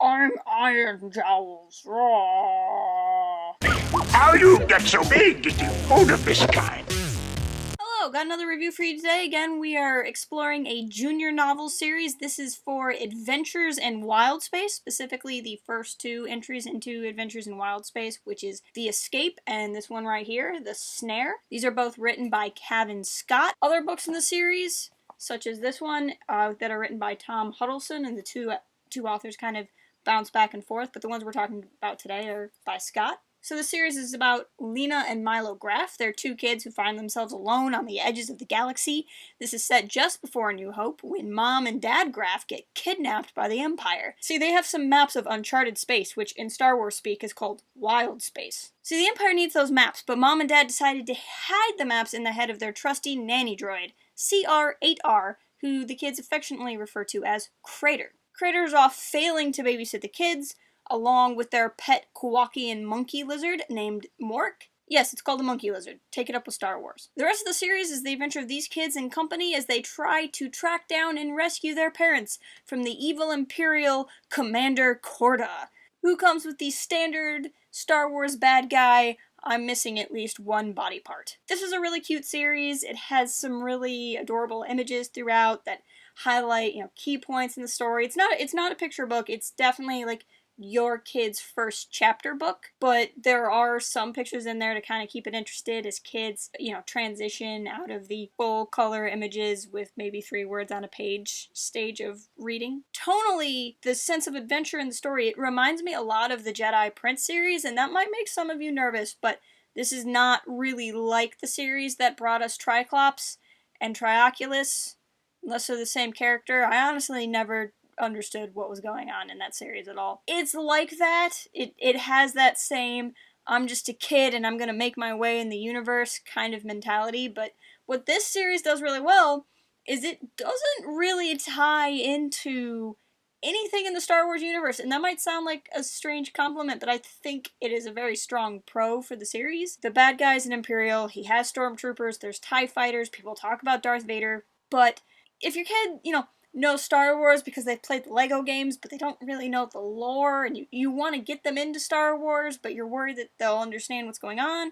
I'm Iron Jowls. Raw. How you get so big getting food of this kind? Hello, got another review for you today. Again, we are exploring a junior novel series. This is for Adventures in Wildspace, specifically the first two entries into Adventures in Wildspace, which is The Escape and this one right here, The Snare. These are both written by Cavan Scott. Other books in the series, such as this one, that are written by Tom Huddleston, and the two authors kind of bounce back and forth, but the ones we're talking about today are by Scott. So the series is about Lina and Milo Graff. They're two kids who find themselves alone on the edges of the galaxy. This is set just before A New Hope, when Mom and Dad Graff get kidnapped by the Empire. See, they have some maps of uncharted space, which in Star Wars speak is called Wildspace. See, the Empire needs those maps, but Mom and Dad decided to hide the maps in the head of their trusty nanny droid, CR-8R, who the kids affectionately refer to as Crater. Crater's off failing to babysit the kids, along with their pet Kowakian monkey lizard named Mork. Yes, it's called a monkey lizard. Take it up with Star Wars. The rest of the series is the adventure of these kids and company as they try to track down and rescue their parents from the evil Imperial Commander Korda, who comes with the standard Star Wars bad guy, I'm missing at least one body part. This is a really cute series. It has some really adorable images throughout that highlight, key points in the story. It's not a picture book. It's definitely like your kid's first chapter book, but there are some pictures in there to kind of keep it interested as kids, transition out of the full color images with maybe 3 words on a page stage of reading. Tonally, the sense of adventure in the story, it reminds me a lot of the Jedi Prince series, and that might make some of you nervous, but this is not really like the series that brought us Triclops and Trioculus, unless they're the same character. I honestly never understood what was going on in that series at all. It's like that. It has that same, I'm just a kid and I'm gonna make my way in the universe kind of mentality, but what this series does really well is it doesn't really tie into anything in the Star Wars universe, and that might sound like a strange compliment, but I think it is a very strong pro for the series. The bad guy's an Imperial, he has stormtroopers, there's TIE fighters, people talk about Darth Vader, but if your kid, know Star Wars because they've played the Lego games, but they don't really know the lore, and you want to get them into Star Wars, but you're worried that they'll understand what's going on,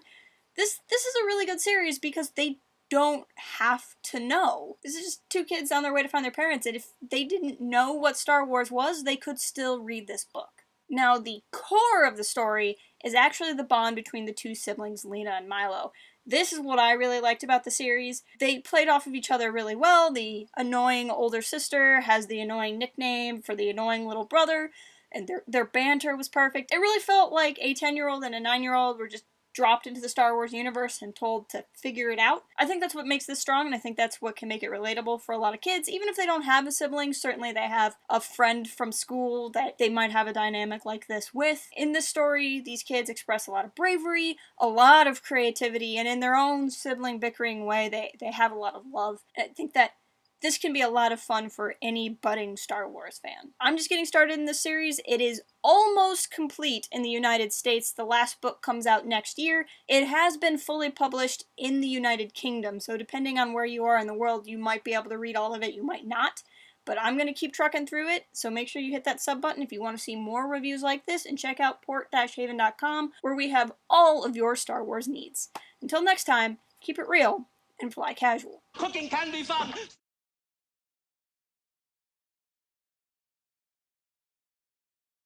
this is a really good series because they don't have to know. This is just two kids on their way to find their parents, and if they didn't know what Star Wars was, they could still read this book. Now, the core of the story is actually the bond between the two siblings, Lina and Milo. This is what I really liked about the series. They played off of each other really well. The annoying older sister has the annoying nickname for the annoying little brother, and their banter was perfect. It really felt like a 10-year-old and a 9-year-old were just dropped into the Star Wars universe and told to figure it out. I think that's what makes this strong, and I think that's what can make it relatable for a lot of kids. Even if they don't have a sibling, certainly they have a friend from school that they might have a dynamic like this with. In this story, these kids express a lot of bravery, a lot of creativity, and in their own sibling bickering way, they have a lot of love. And I think that this can be a lot of fun for any budding Star Wars fan. I'm just getting started in this series. It is almost complete in the United States. The last book comes out next year. It has been fully published in the United Kingdom, so depending on where you are in the world, you might be able to read all of it, you might not. But I'm going to keep trucking through it, so make sure you hit that sub button if you want to see more reviews like this, and check out port-haven.com, where we have all of your Star Wars needs. Until next time, keep it real and fly casual. Cooking can be fun!